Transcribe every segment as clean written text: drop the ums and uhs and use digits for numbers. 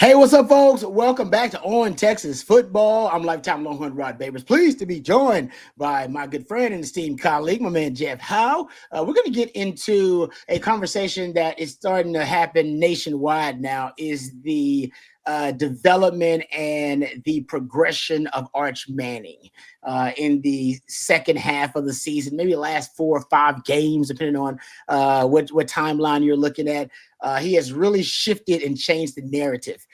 Hey, what's up, folks? Welcome back to On Texas Football. I'm lifetime Longhorn Rod Babers. Pleased to be joined by my good friend and esteemed colleague, my man Jeff Howe. We're going to get into a conversation that is starting to happen nationwide now, is the development and the progression of Arch Manning in the second half of the season, maybe the last 4 or 5 games, depending on what timeline you're looking at. He has really shifted and changed the narrative,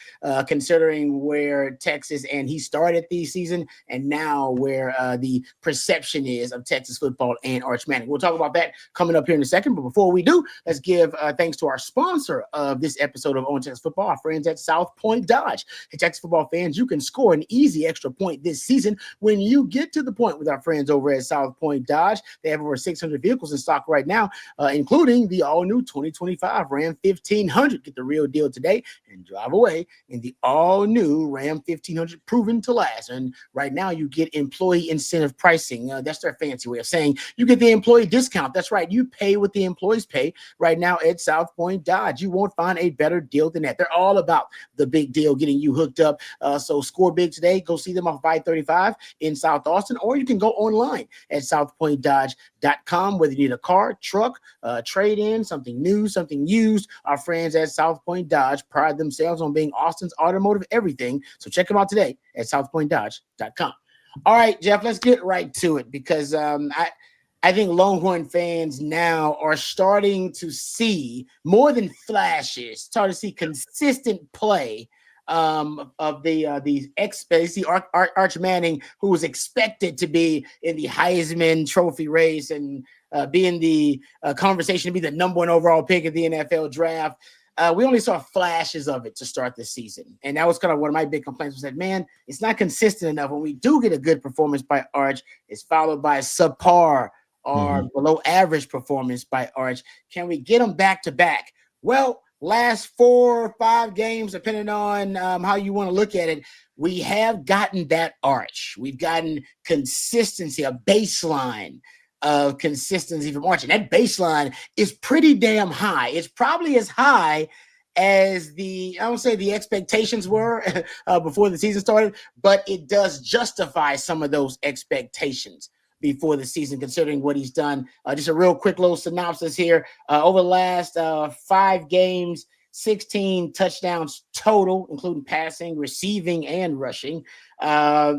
considering where Texas and he started the season and now where the perception is of Texas football and Arch Manning. We'll talk about that coming up here in a second. But before we do, let's give thanks to our sponsor of this episode of On Texas Football, our friends at South Point Dodge. Hey, Texas football fans, you can score an easy extra point this season when you get to the point with our friends over at South Point Dodge. They have over 600 vehicles in stock right now, including the all-new 2025 Ram 1500. Get the real deal today and drive away in the all-new Ram 1500, proven to last. And right now, you get employee incentive pricing. That's their fancy way of saying you get the employee discount. That's right. You pay what the employees pay right now at South Point Dodge. You won't find a better deal than that. They're all about the big deal, getting you hooked up. So score big today. Go see them off I-35 in South Austin, or you can go online at southpointdodge.com. Whether you need a car, truck, trade-in, something new, something used, our friends at South Point Dodge pride themselves on being Austin's automotive everything. So check them out today at southpointdodge.com. All right, Jeff, let's get right to it, because I think Longhorn fans now are starting to see more than flashes, starting to see consistent play of the Arch Manning, who was expected to be in the Heisman Trophy race and be in the conversation to be the number 1 overall pick of the NFL draft. We only saw flashes of it to start this season. And that was kind of one of my big complaints, was that, man, it's not consistent enough. When we do get a good performance by Arch, it's followed by a subpar or below average performance by Arch. Can we get them back to back? Well, last 4 or 5 games, depending on how you want to look at it, we have gotten that Arch. We've gotten consistency, a baseline of consistency from Arch. And that baseline is pretty damn high. It's probably as high as I don't say the expectations were before the season started, but it does justify some of those expectations before the season, considering what he's done. Just a real quick little synopsis here. Over the last 5 games, 16 touchdowns total, including passing, receiving, and rushing.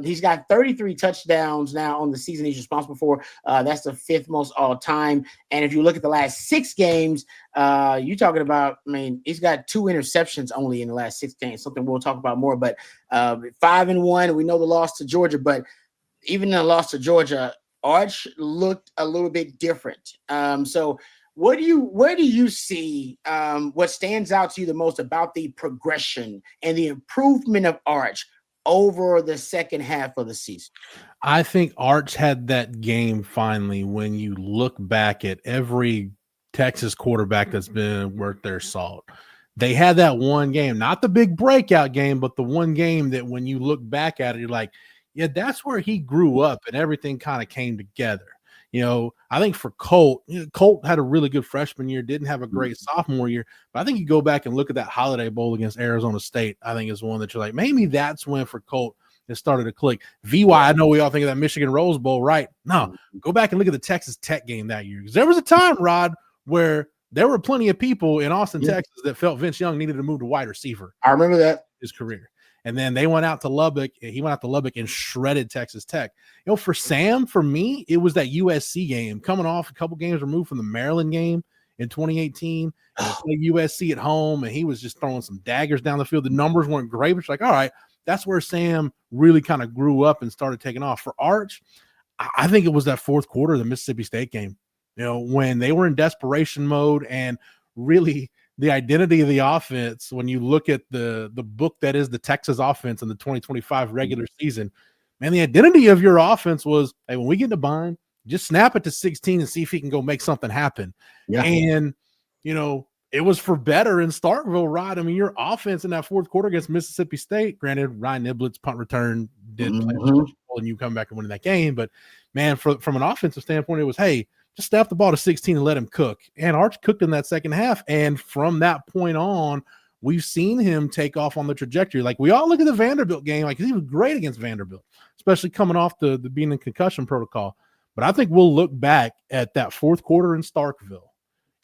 He's got 33 touchdowns now on the season he's responsible for. That's the 5th most all time. And if you look at the last 6 games, you're talking about, he's got 2 interceptions only in the last 6 games, something we'll talk about more. But 5-1, we know the loss to Georgia, but even in the loss to Georgia, Arch looked a little bit different. So where do you see what stands out to you the most about the progression and the improvement of Arch over the second half of the season? I think Arch had that game finally when you look back at every Texas quarterback that's been worth their salt. They had that one game, not the big breakout game, but the one game that when you look back at it, you're like, yeah, that's where he grew up and everything kind of came together. I think for Colt had a really good freshman year, didn't have a great sophomore year, but I think you go back and look at that Holiday Bowl against Arizona State. I think is one that you're like, maybe that's when for Colt it started to click. VY, I know we all think of that Michigan Rose Bowl, right? No, go back and look at the Texas Tech game that year, because there was a time, Rod, where there were plenty of people in Austin, Texas that felt Vince Young needed to move to wide receiver. I remember that. His career. And then they went out to Lubbock. He went out to Lubbock and shredded Texas Tech. For Sam, for me, it was that USC game, coming off a couple games removed from the Maryland game in 2018. USC at home, and he was just throwing some daggers down the field. The numbers weren't great, but it's like, all right, that's where Sam really kind of grew up and started taking off. For Arch, I think it was that 4th quarter of the Mississippi State game, when they were in desperation mode, and really – the identity of the offense, when you look at the book that is the Texas offense in the 2025 regular season, man, the identity of your offense was, hey, when we get in a bind, just snap it to 16 and see if he can go make something happen. Yeah. And, it was for better in Starkville, Rod. Your offense in that 4th quarter against Mississippi State, granted, Ryan Niblets punt return did play and you come back and win that game. But, man, from an offensive standpoint, it was, hey, just snap the ball to 16 and let him cook. And Arch cooked in that second half. And from that point on, we've seen him take off on the trajectory. Like we all look at the Vanderbilt game, like he was great against Vanderbilt, especially coming off the being in concussion protocol. But I think we'll look back at that fourth quarter in Starkville,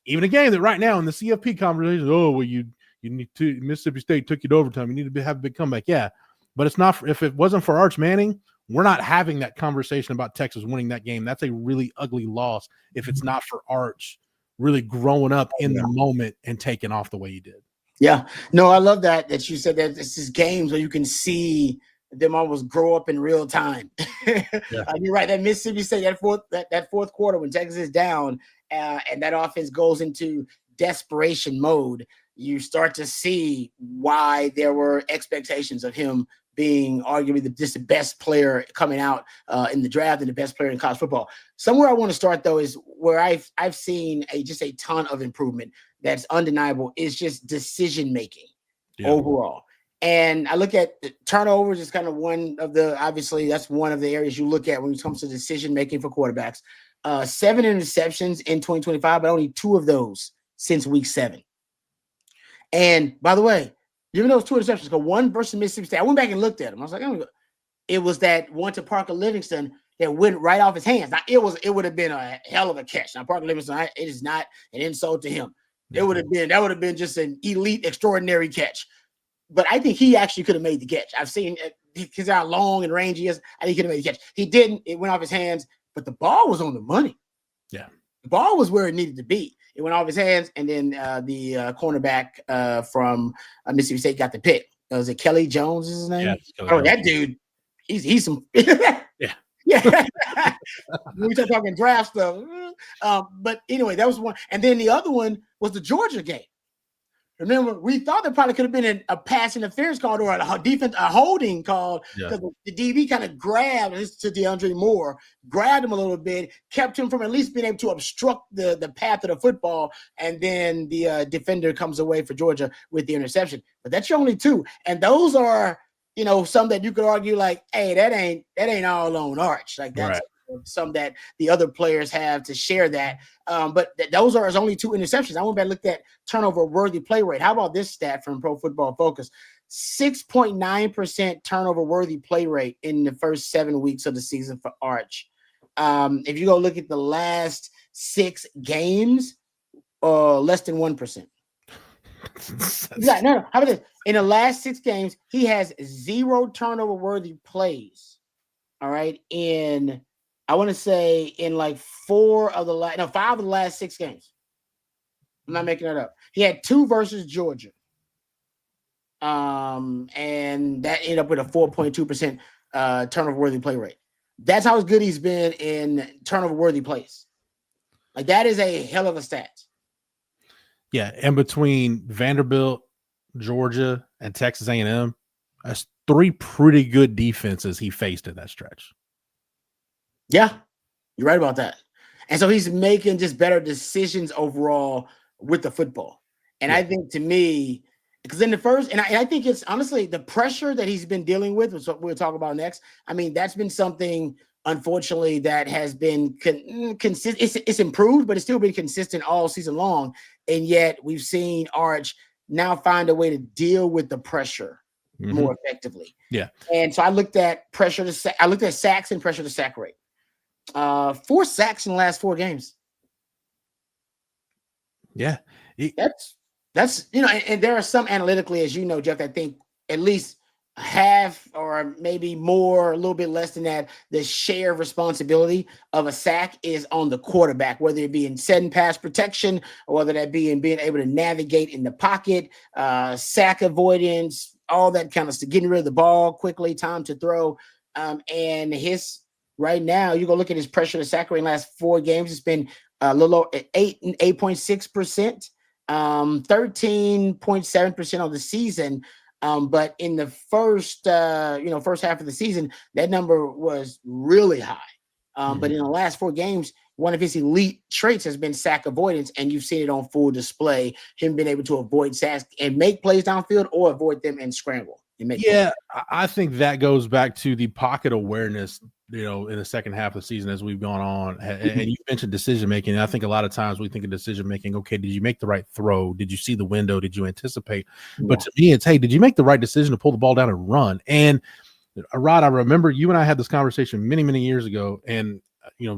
even a game that right now in the CFP conversation, oh, well, you need to Mississippi State took you to overtime. You need to have a big comeback. Yeah, but it's not. If it wasn't for Arch Manning, we're not having that conversation about Texas winning that game. That's a really ugly loss if it's not for Arch really growing up in the moment and taking off the way he did. Yeah. No, I love that you said that it's just games where you can see them almost grow up in real time. You're right. That Mississippi State, that fourth quarter when Texas is down and that offense goes into desperation mode, you start to see why there were expectations of him being arguably just the best player coming out in the draft and the best player in college football. Somewhere I want to start, though, is where I've seen just a ton of improvement that's undeniable is just decision-making overall. And I look at turnovers is kind of one of the, obviously, that's one of the areas you look at when it comes to decision-making for quarterbacks. 7 interceptions in 2025, but only 2 of those since week 7. And by the way, even those 2 interceptions, go one versus Mississippi State. I went back and looked at them. I was like, oh, it was that one to Parker Livingston that went right off his hands. Now, it would have been a hell of a catch. Now, Parker Livingston, it is not an insult to him. That would have been just an elite, extraordinary catch. But I think he actually could have made the catch. I've seen because how long and range he is. I think he could have made the catch. He didn't. It went off his hands, but the ball was on the money. Yeah, the ball was where it needed to be. It went off his hands, and then the cornerback from Mississippi State got the pick. Was it Kelly Jones? Is his name? Yeah, that dude. He's some. Yeah. We start talking draft stuff. But anyway, that was one. And then the other one was the Georgia game. Remember, we thought there probably could have been a pass interference called or a holding called because the DB kind of grabbed to DeAndre Moore, grabbed him a little bit, kept him from at least being able to obstruct the path of the football, and then the defender comes away for Georgia with the interception. But that's your only 2, and those are some that you could argue like, hey, that ain't all on Arch, like that's. Right. Some that the other players have to share that. But those are his only 2 interceptions. I went back and looked at turnover-worthy play rate. How about this stat from Pro Football Focus? 6.9% turnover-worthy play rate in the first 7 weeks of the season for Arch. If you go look at the last 6 games, less than 1%. No. How about this? In the last 6 games, he has 0 turnover-worthy plays. All right. I want to say in like 5 of the last 6 games. I'm not making that up. He had 2 versus Georgia. And that ended up with a 4.2% turnover-worthy play rate. That's how good he's been in turnover-worthy plays. Like that is a hell of a stat. Yeah, and between Vanderbilt, Georgia, and Texas A&M, that's 3 pretty good defenses he faced in that stretch. Yeah, you're right about that. And so he's making just better decisions overall with the football. And I think to me, because in the first, and I think it's honestly the pressure that he's been dealing with, which we'll talk about next. I mean, that's been something, unfortunately, that has been consistent. It's improved, but it's still been consistent all season long. And yet we've seen Arch now find a way to deal with the pressure more effectively. Yeah. And so I looked at sacks and pressure to sack rate. 4 sacks in the last 4 games. Yeah. That's and there are some analytically, as you know, Jeff, that think at least half or maybe more, a little bit less than that, the share of responsibility of a sack is on the quarterback, whether it be in setting pass protection or whether that be in being able to navigate in the pocket, sack avoidance, all that kind of stuff, getting rid of the ball quickly, time to throw. And his right now, you go look at his pressure to sack rate in the last 4 games. It's been a little at 8.6%, 13.7% on the season. But in the first half of the season, that number was really high. But in the last 4 games, one of his elite traits has been sack avoidance, and you've seen it on full display. Him being able to avoid sacks and make plays downfield or avoid them and scramble. Yeah, I think that goes back to the pocket awareness, in the second half of the season as we've gone on. And you mentioned decision making. I think a lot of times we think of decision making. Okay, did you make the right throw? Did you see the window? Did you anticipate? Yeah. But to me, it's, hey, did you make the right decision to pull the ball down and run? And Rod, I remember you and I had this conversation many, many years ago, and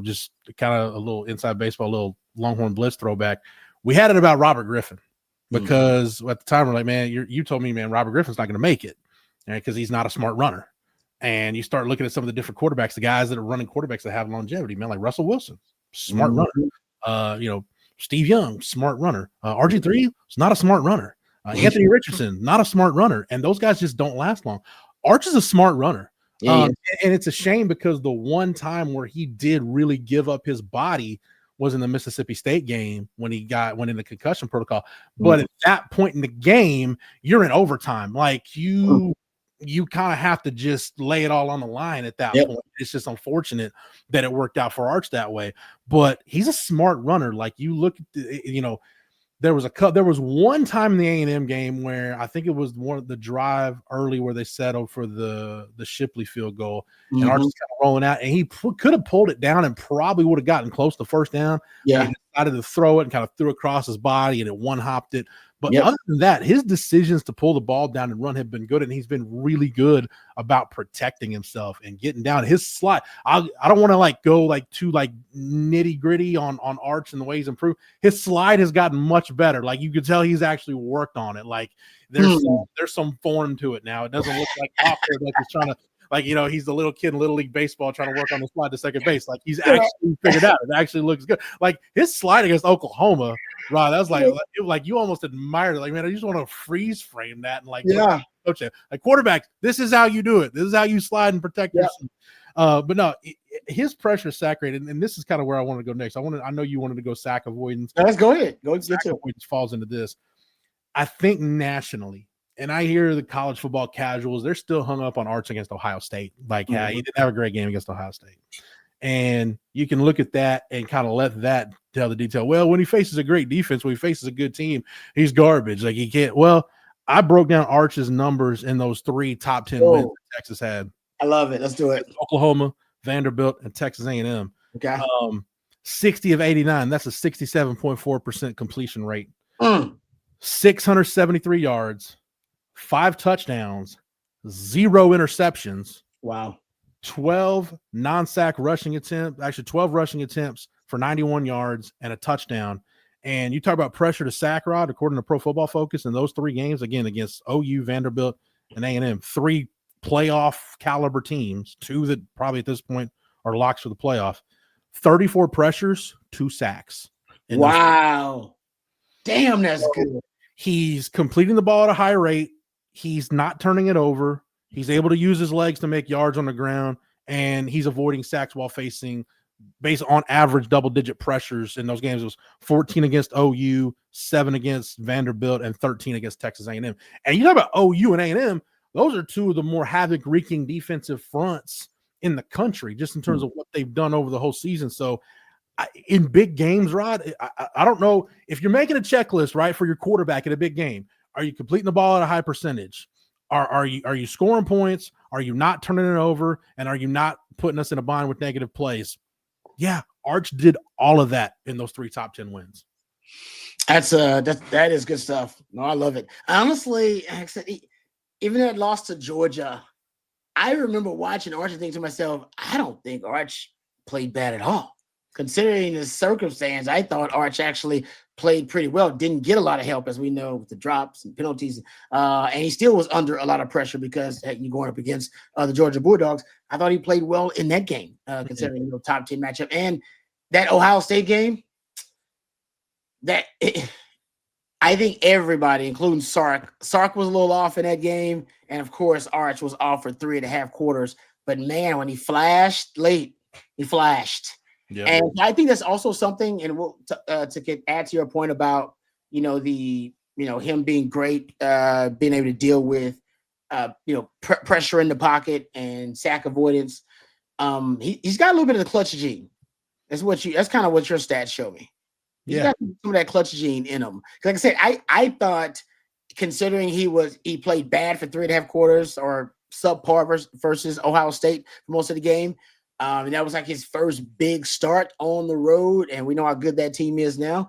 just kind of a little inside baseball, a little Longhorn Blitz throwback. We had it about Robert Griffin because at the time we're like, man, you told me, man, Robert Griffin's not going to make it. Because he's not a smart runner. And you start looking at some of the different quarterbacks, the guys that are running quarterbacks that have longevity, man, like Russell Wilson, smart runner. Steve Young, smart runner. RG3 is not a smart runner. Anthony Richardson, not a smart runner. And those guys just don't last long. Arch is a smart runner. And it's a shame because the one time where he did really give up his body was in the Mississippi State game when he went in the concussion protocol. But at that point in the game, you're in overtime. Like you kind of have to just lay it all on the line at that point. It's just unfortunate that it worked out for Arch that way, but he's a smart runner. Like you look at there was one time in the A&M game where I think it was one of the drive early where they settled for the Shipley field goal, and Arch was kind of rolling out, and he could have pulled it down and probably would have gotten close to first down. Yeah, he decided to throw it and kind of threw across his body, and it one-hopped it. But other than that, his decisions to pull the ball down and run have been good, and he's been really good about protecting himself and getting down. His slide, I don't want to go too nitty gritty on Arch and the way he's improved. His slide has gotten much better. Like you could tell he's actually worked on it. Like there's some form to it now. It doesn't look like awkward, like he's trying to. He's the little kid in Little League Baseball trying to work on the slide to second base. Like he's actually figured out. It actually looks good. Like his slide against Oklahoma, Rod, that was like you almost admired it. Like, man, I just want to freeze frame that and coach it. Like quarterback, this is how you do it. This is how you slide and protect yourself. But no, his pressure sack rate, and this is kind of where I want to go next. I know you wanted to go sack avoidance. Let's go ahead. Sack avoidance falls into this. I think nationally. And I hear the college football casuals, they're still hung up on Arch against Ohio State. Like, he didn't have a great game against Ohio State. And you can look at that and kind of let that tell the detail. Well, when he faces a great defense, when he faces a good team, he's garbage. Like, he can't. Well, I broke down Arch's numbers in those 3 top 10 wins that Texas had. I love it. Let's do it. Oklahoma, Vanderbilt, and Texas A&M. Okay. 60 of 89. That's a 67.4% completion rate. 673 yards. 5 touchdowns, 0 interceptions. Wow. 12 non-sack rushing attempts, actually 12 rushing attempts for 91 yards and a touchdown. And you talk about pressure to sack, Rod, according to Pro Football Focus, in those 3 games, again, against OU, Vanderbilt, and A&M, 3 playoff caliber teams, 2 that probably at this point are locks for the playoff. 34 pressures, 2 sacks. Wow. Damn, that's good. He's completing the ball at a high rate. He's not turning it over. He's able to use his legs to make yards on the ground, and he's avoiding sacks while facing, based on average, double-digit pressures in those games. It was 14 against OU, 7 against Vanderbilt, and 13 against Texas A&M. And you talk about OU and A&M, those are 2 of the more havoc-wreaking defensive fronts in the country, just in terms of what they've done over the whole season. So in big games, Rod, I don't know if you're making a checklist, right, for your quarterback in a big game. Are you completing the ball at a high percentage? Are you scoring points? Are you not turning it over? And are you not putting us in a bind with negative plays? Yeah, Arch did all of that in those 3 top 10 wins. That is good stuff. No, I love it. Honestly, even that loss to Georgia, I remember watching Arch and thinking to myself, I don't think Arch played bad at all. Considering the circumstance, I thought Arch actually played pretty well. Didn't get a lot of help, as we know, with the drops and penalties. And he still was under a lot of pressure because you're going up against the Georgia Bulldogs. I thought he played well in that game, considering top 10 matchup. And that Ohio State game, I think everybody, including Sark was a little off in that game. And, of course, Arch was off for 3.5 quarters. But, man, when he flashed late, he flashed. Yep. And I think that's also something, and we'll add to your point about him being great, being able to deal with pressure in the pocket and sack avoidance. He's got a little bit of the clutch gene. That's kind of what your stats show me. He's got some of that clutch gene in him. Like I said, I thought considering he played bad for 3.5 quarters or subpar versus Ohio State for most of the game. And that was like his first big start on the road, and we know how good that team is now.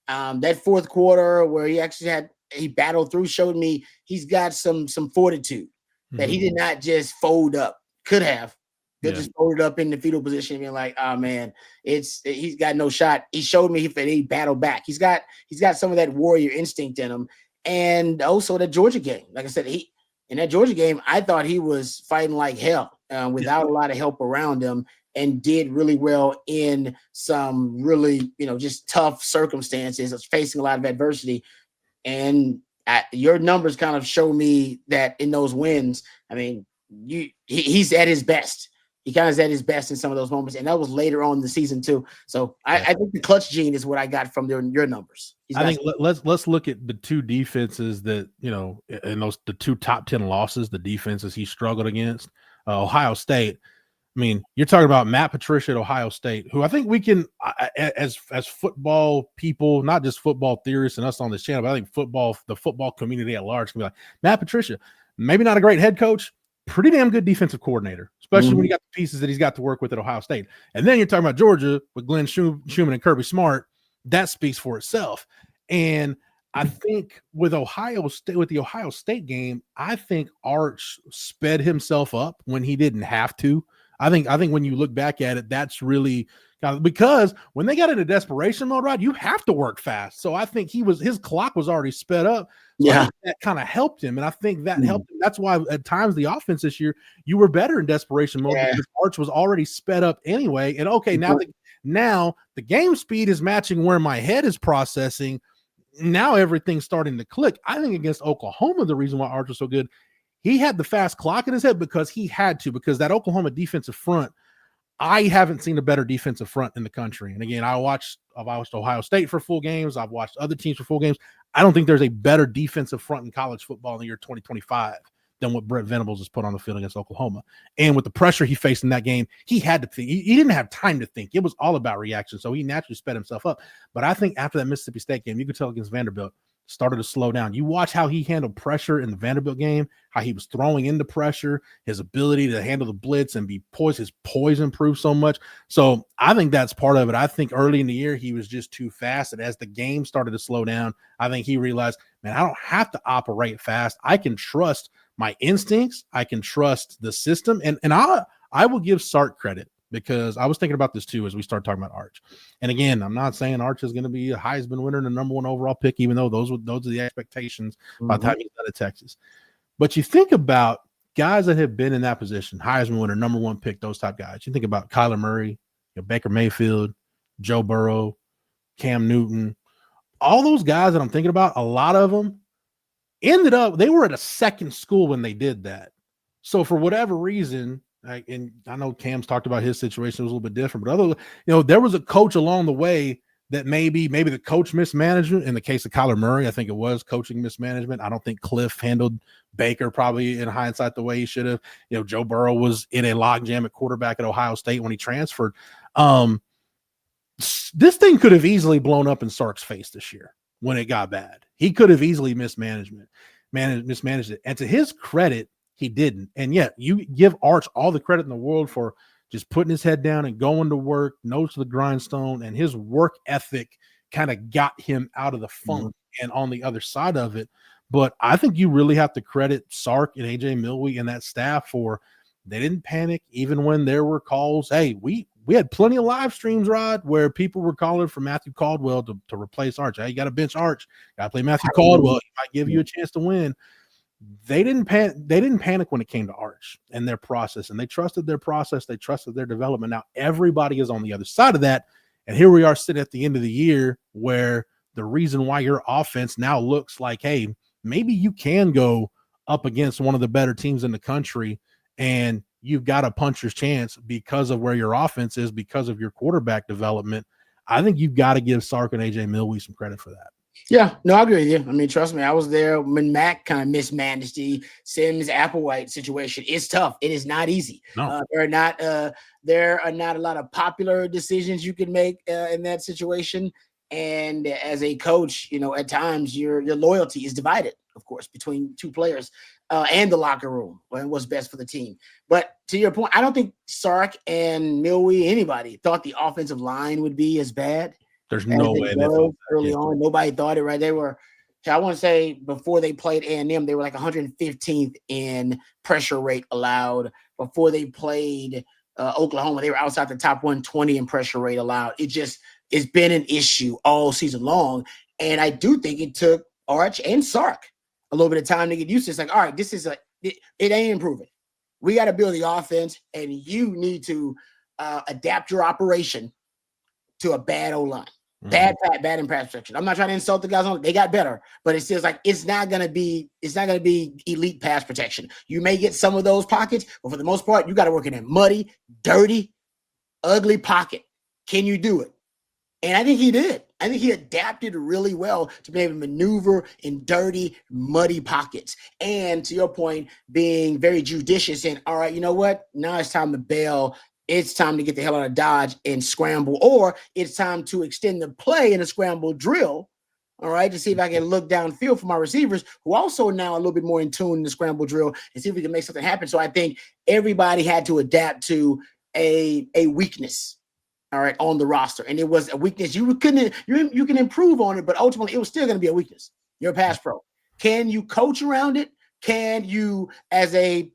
That fourth quarter where he battled through showed me he's got some fortitude that he did not just fold up. Could just folded up in the fetal position and being like, oh man, he's got no shot. He showed me that he battled back. He's got some of that warrior instinct in him. And also the Georgia game. Like I said, in that Georgia game, I thought he was fighting like hell without a lot of help around him, and did really well in some really, just tough circumstances, facing a lot of adversity. And your numbers kind of show me that in those wins, I mean, he's at his best. He kind of is at his best in some of those moments, and that was later on in the season too. So I think the clutch gene is what I got from your numbers. I think let's look at the two defenses that, in the two top 10 losses, the defenses he struggled against. Ohio State. I mean, you're talking about Matt Patricia at Ohio State, who I think we can, as football people, not just football theorists and us on this channel, but I think the football community at large can be like, Matt Patricia, maybe not a great head coach, pretty damn good defensive coordinator, especially when you got the pieces that he's got to work with at Ohio State. And then you're talking about Georgia with Glenn Schumann and Kirby Smart. That speaks for itself. And I think with the Ohio State game, I think Arch sped himself up when he didn't have to. I think when you look back at it, that's really because when they got into desperation mode, Rod, you have to work fast. So I think his clock was already sped up. So I think that kind of helped him. And I think that helped him. That's why at times the offense this year, you were better in desperation mode because Arch was already sped up anyway. And okay, now the game speed is matching where my head is processing. Now everything's starting to click. I think against Oklahoma, the reason why Arch was so good, he had the fast clock in his head because he had to, because that Oklahoma defensive front, I haven't seen a better defensive front in the country. And again, I've watched Ohio State for full games. I've watched other teams for full games. I don't think there's a better defensive front in college football in the year 2025 than what Brent Venables has put on the field against Oklahoma. And with the pressure he faced in that game, he had to think. He didn't have time to think. It was all about reaction. So he naturally sped himself up. But I think after that Mississippi State game, you could tell against Vanderbilt, started to slow down. You watch how he handled pressure in the Vanderbilt game, how he was throwing into pressure, his ability to handle the blitz and be poised. His poise improved so much. So I think that's part of it. I think early in the year, he was just too fast. And as the game started to slow down, I think he realized, man, I don't have to operate fast. I can trust my instincts. I can trust the system. And I will give Sark credit, because I was thinking about this too as we start talking about Arch. And again, I'm not saying Arch is going to be a Heisman winner and the number one overall pick, even though those are the expectations by the time he's out of Texas. But you think about guys that have been in that position, Heisman winner, number one pick, those type guys. You think about Kyler Murray, Baker Mayfield, Joe Burrow, Cam Newton, all those guys that I'm thinking about, a lot of them they were at a second school when they did that. So for whatever reason, and I know Cam's talked about his situation was a little bit different, but there was a coach along the way that maybe the coach mismanagement. In the case of Kyler Murray, I think it was coaching mismanagement. I don't think Cliff handled Baker probably in hindsight the way he should have. Joe Burrow was in a logjam at quarterback at Ohio State when he transferred. This thing could have easily blown up in Sark's face this year when it got bad. He could have easily mismanaged it. And to his credit, he didn't. And yet you give Arch all the credit in the world for just putting his head down and going to work, nose to the grindstone, and his work ethic kind of got him out of the funk and on the other side of it. But I think you really have to credit Sark and AJ Milwee and that staff for they didn't panic even when there were calls. Hey, we had plenty of live streams, Rod, where people were calling for Matthew Caldwell to replace Arch. Hey, you got to bench Arch. Got to play Matthew Caldwell. He might give you a chance to win. They didn't panic when it came to Arch and their process, and they trusted their process. They trusted their development. Now everybody is on the other side of that. And here we are sitting at the end of the year where the reason why your offense now looks like, hey, maybe you can go up against one of the better teams in the country and you've got a puncher's chance because of where your offense is, because of your quarterback development. I think you've got to give Sark and AJ Milwee some credit for that. Yeah, no, I agree with you. I mean, trust me, I was there when Mac kind of mismanaged the Sims Applewhite situation. It's tough. It is not easy. No. There are not a lot of popular decisions you can make in that situation. And as a coach, at times your loyalty is divided, of course, between two players and the locker room and what's best for the team. But to your point, I don't think Sark and Milwee, anybody, thought the offensive line would be as bad. There's no way they thought that, early on. Nobody thought it, right? They were, I want to say, before they played A&M, they were like 115th in pressure rate allowed. Before they played Oklahoma, they were outside the top 120 in pressure rate allowed. It's been an issue all season long. And I do think it took Arch and Sark a little bit of time to get used to it. It's like, all right, it ain't improving. We got to build the offense, and you need to adapt your operation to a bad O-line. Bad in pass protection. I'm not trying to insult the guys on. They got better, but it feels like it's not gonna be elite pass protection. You may get some of those pockets, but for the most part, you got to work in a muddy, dirty, ugly pocket. Can you do it? And I think he did. I think he adapted really well to be able to maneuver in dirty, muddy pockets. And to your point, being very judicious in, all right, you know what? Now it's time to bail. It's time to get the hell out of Dodge and scramble, or it's time to extend the play in a scramble drill, all right, to see if I can look downfield for my receivers, who also now a little bit more in tune in the scramble drill, and see if we can make something happen. So I think everybody had to adapt to a weakness, all right, on the roster. And it was a weakness. You can improve on it, but ultimately it was still going to be a weakness. You're a pass pro. Can you coach around it? Can you, as a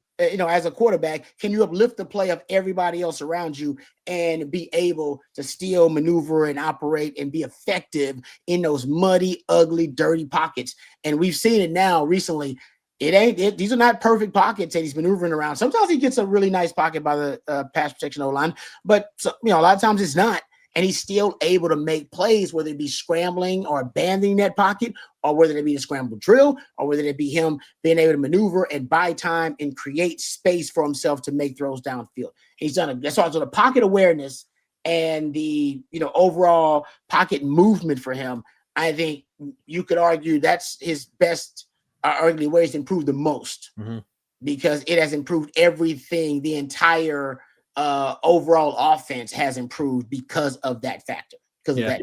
quarterback, can you uplift the play of everybody else around you and be able to still maneuver and operate and be effective in those muddy, ugly, dirty pockets? And we've seen it now recently. These are not perfect pockets that he's maneuvering around. Sometimes he gets a really nice pocket by the pass protection O-line, but a lot of times it's not. And he's still able to make plays, whether it be scrambling or abandoning that pocket, or whether it be a scramble drill, or whether it be him being able to maneuver and buy time and create space for himself to make throws downfield. He's done it. That's also the pocket awareness and the overall pocket movement for him. I think you could argue that's his best, arguably where he's improved the most, because it has improved everything. The entire overall offense has improved because of that factor. Because of that.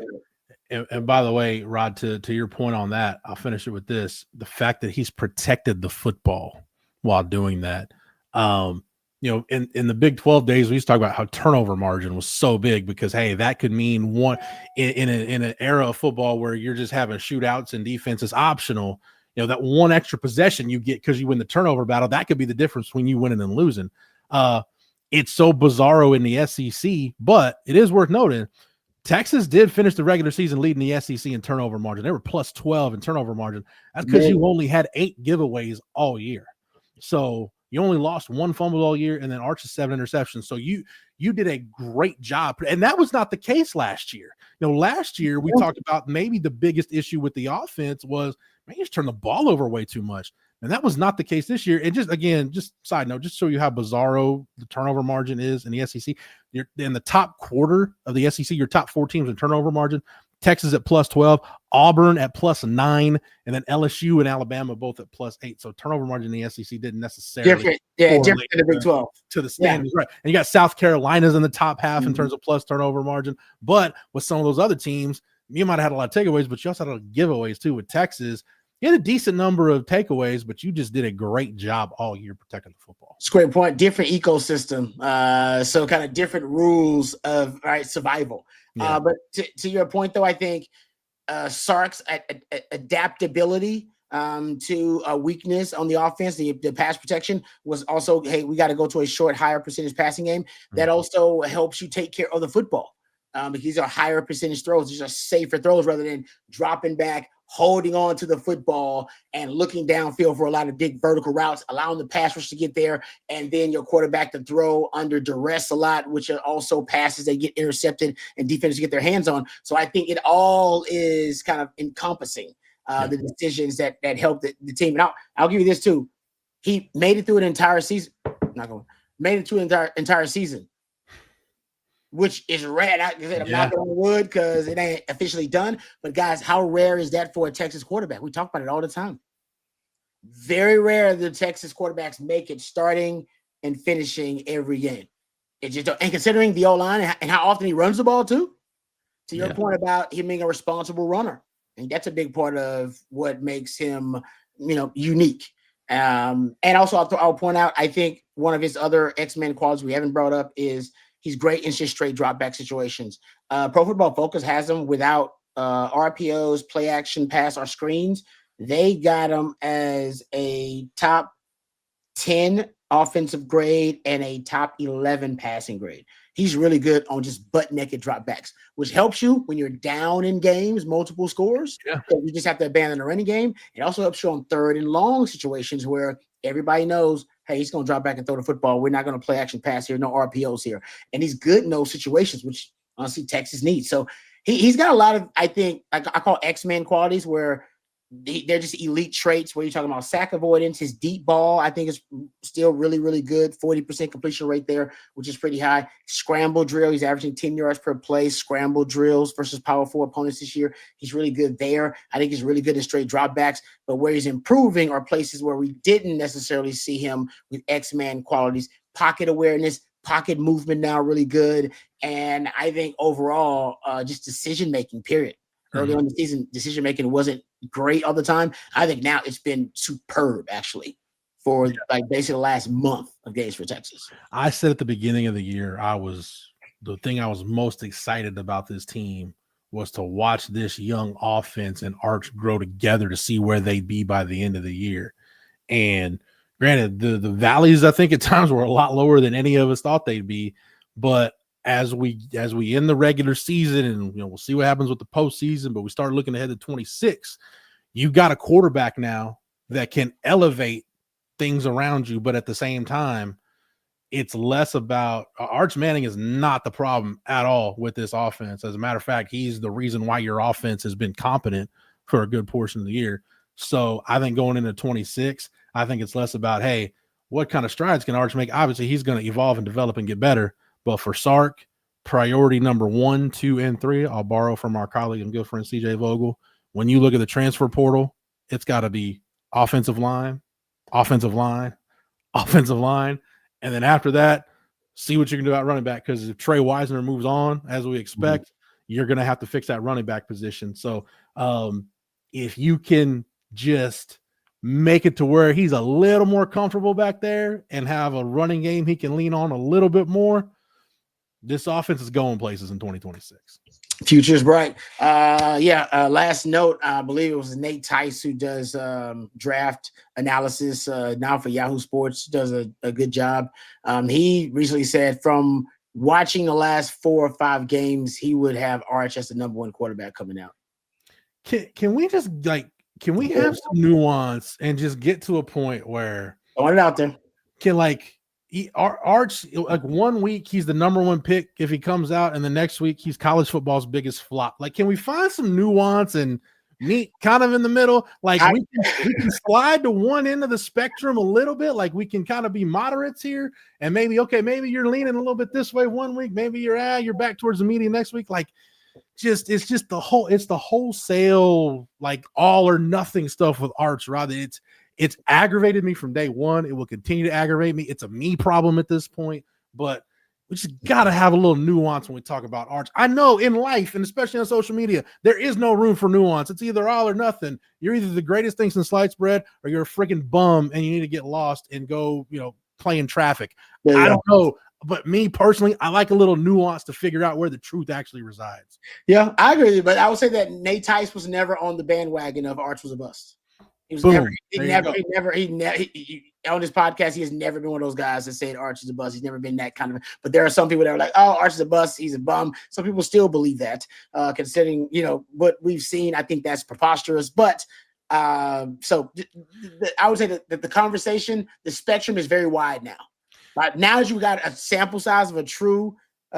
And by the way, Rod, to your point on that, I'll finish it with this: the fact that he's protected the football while doing that. In the Big 12 days, we used to talk about how turnover margin was so big because, hey, that could mean one in an era of football where you're just having shootouts and defense is optional. That one extra possession you get because you win the turnover battle, that could be the difference between you winning and losing. It's so bizarro in the SEC, but it is worth noting Texas did finish the regular season leading the SEC in turnover margin. They were plus 12 in turnover margin. That's because you only had 8 giveaways all year. So you only lost 1 fumble all year, and then Arch's 7 interceptions. So you did a great job. And that was not the case last year. Last year we talked about maybe the biggest issue with the offense was, man, you just turn the ball over way too much. And that was not the case this year. And just side note, just show you how bizarro the turnover margin is in the SEC. You're in the top quarter of the SEC, your top 4 teams in turnover margin. Texas at plus 12, Auburn at plus 9, and then LSU and Alabama both at plus 8. So turnover margin in the SEC didn't necessarily different than the Big 12 to the standings, right? And you got South Carolina's in the top half in terms of plus turnover margin. But with some of those other teams, you might have had a lot of takeaways, but you also had a lot of giveaways too. With Texas, you had a decent number of takeaways, but you just did a great job all year protecting the football. It's a great point. Different ecosystem. So kind of different rules of survival. Yeah. But to your point, though, I think Sark's adaptability to a weakness on the offense, the pass protection, was also, hey, we got to go to a short, higher percentage passing game. That also helps you take care of the football. Because these are higher percentage throws. These are safer throws rather than dropping back, holding on to the football and looking downfield for a lot of big vertical routes, allowing the pass rush to get there, and then your quarterback to throw under duress a lot, which are also passes that get intercepted and defenders get their hands on. So I think it all is kind of encompassing the decisions that help the team. And I'll give you this too. He made it through an entire season. Made it through an entire season, which is rare. I'm not on wood because it ain't officially done. But guys, how rare is that for a Texas quarterback? We talk about it all the time. Very rare the Texas quarterbacks make it starting and finishing every game. It just, and considering the O-line and how often he runs the ball too, To your point about him being a responsible runner, and that's a big part of what makes him, unique. And also, I'll point out, I think one of his other X-Men qualities we haven't brought up is he's great in just straight drop back situations. Pro Football Focus has him without RPOs, play action, pass, or screens. They got him as a top 10 offensive grade and a top 11 passing grade. He's really good on just butt naked drop backs, which helps you when you're down in games, multiple scores. Yeah. So you just have to abandon the running game. It also helps you on third and long situations where everybody knows, hey, he's going to drop back and throw the football. We're not going to play action pass here, no RPOs here. And he's good in those situations, which honestly Texas needs. So he's got a lot of, I think, I call X-Men qualities where they're just elite traits where you're talking about sack avoidance. His deep ball, I think, is still really, really good. 40% completion rate there, which is pretty high. Scramble drill, he's averaging 10 yards per play. Scramble drills versus powerful opponents this year, he's really good there. I think he's really good in straight dropbacks. But where he's improving are places where we didn't necessarily see him with X-Man qualities. Pocket awareness, pocket movement now really good. And I think overall, just decision-making, period. Early on in the season, decision-making wasn't great all the time. I think now it's been superb, actually, for like basically the last month of games for Texas. I said at the beginning of the year, the thing I was most excited about this team was to watch this young offense and Arch grow together to see where they'd be by the end of the year. And granted, the valleys, I think, at times were a lot lower than any of us thought they'd be, but as we end the regular season, and we'll see what happens with the postseason, but we start looking ahead to 26. You've got a quarterback now that can elevate things around you, but at the same time, it's less about Arch Manning is not the problem at all with this offense. As a matter of fact, he's the reason why your offense has been competent for a good portion of the year. So I think going into 26, I think it's less about, hey, what kind of strides can Arch make? Obviously, he's going to evolve and develop and get better. But for Sark, priority number 1, 2, and 3, I'll borrow from our colleague and good friend CJ Vogel. When you look at the transfer portal, it's got to be offensive line, offensive line, offensive line. And then after that, see what you can do about running back. Because if Trey Wisner moves on, as we expect, you're going to have to fix that running back position. So if you can just make it to where he's a little more comfortable back there and have a running game he can lean on a little bit more, this offense is going places in 2026. Future's bright. Last note, I believe it was Nate Tice who does draft analysis now for Yahoo Sports, does a good job. He recently said from watching the last 4 or 5 games, he would have Arch as the number 1 quarterback coming out. Can we just can we have some nuance and just get to a point where throwing it out there? Can Arch, like 1 week he's the number 1 pick if he comes out, and the next week he's college football's biggest flop. Like, can we find some nuance and meet kind of in the middle? Like we can slide to one end of the spectrum a little bit. Like we can kind of be moderates here, and maybe you're leaning a little bit this way 1 week, maybe you're back towards the median next week. Like, it's the wholesale, like all or nothing stuff with Arch. Rather, it's aggravated me from day one. It will continue to aggravate me. It's a me problem at this point, but we just got to have a little nuance when we talk about Arch. I know in life, and especially on social media, there is no room for nuance. It's either all or nothing. You're either the greatest thing since sliced bread, or you're a freaking bum and you need to get lost and go, play in traffic. I don't know. But me personally, I like a little nuance to figure out where the truth actually resides. Yeah, I agree with you, but I would say that Nate Tice was never on the bandwagon of Arch was a bust. He was never on this podcast. He has never been one of those guys that said Arch is a bust. He's never been that kind of. But there are some people that are like, "Oh, Arch is a bust. He's a bum." Some people still believe that, considering what we've seen. I think that's preposterous. But I would say that the conversation, the spectrum is very wide now. Right now, as you got a sample size of a true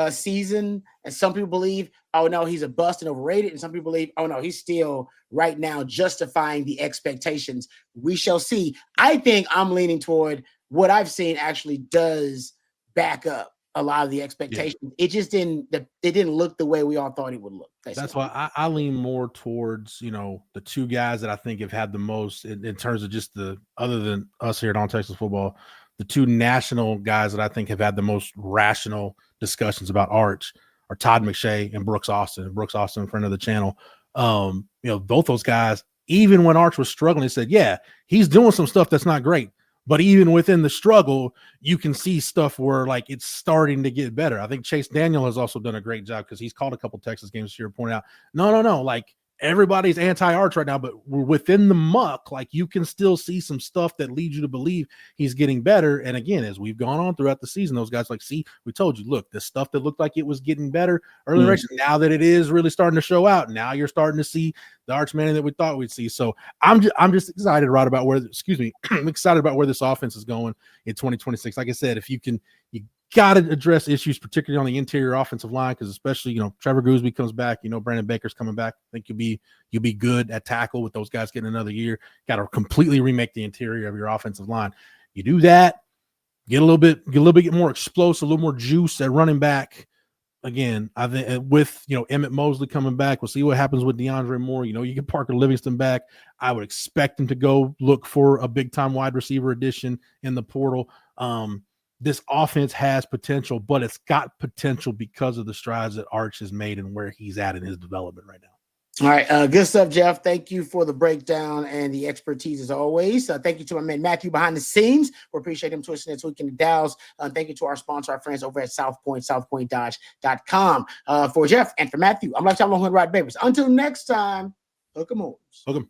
season, and some people believe, oh no, he's a bust and overrated, and some people believe, oh no, he's still right now justifying the expectations. We shall see. I think I'm leaning toward what I've seen actually does back up a lot of the expectations. Yeah. It just didn't look the way we all thought it would look. Basically. That's why I lean more towards the two guys that I think have had the most in terms of just other than us here at On Texas Football, the two national guys that I think have had the most rational discussions about Arch are Todd McShay and Brooks Austin. Brooks Austin, friend of the channel. Both those guys, even when Arch was struggling, they said, yeah, he's doing some stuff that's not great. But even within the struggle, you can see stuff where like it's starting to get better. I think Chase Daniel has also done a great job because he's called a couple Texas games this year, pointing out, no, like everybody's anti-Arch right now, but we're within the muck. Like you can still see some stuff that leads you to believe he's getting better. And again, as we've gone on throughout the season, those guys like, see, we told you, look, the stuff that looked like it was getting better earlier, now that it is really starting to show out, now you're starting to see the Arch Manning that we thought we'd see. So I'm just excited right about where, I'm excited about where this offense is going in 2026. Like I said, if you got to address issues, particularly on the interior offensive line, because especially, Trevor Gooseby comes back, Brandon Baker's coming back. I think you'll be good at tackle with those guys getting another year. Got to completely remake the interior of your offensive line. You do that, get a little bit more explosive, a little more juice at running back. Again, I think with Emmett Mosley coming back, we'll see what happens with DeAndre Moore. You get Parker Livingston back. I would expect him to go look for a big time wide receiver addition in the portal. This offense has potential, but it's got potential because of the strides that Arch has made and where he's at in his development right now. All right. Good stuff, Jeff. Thank you for the breakdown and the expertise as always. Thank you to my man Matthew behind the scenes. We appreciate him twisting this week in the Dallas. Thank you to our sponsor, our friends over at southpointdodge.com. For Jeff and for Matthew, I'm Lifetime Longhorn Rod Babers. Until next time, hook 'em on. Hook 'em.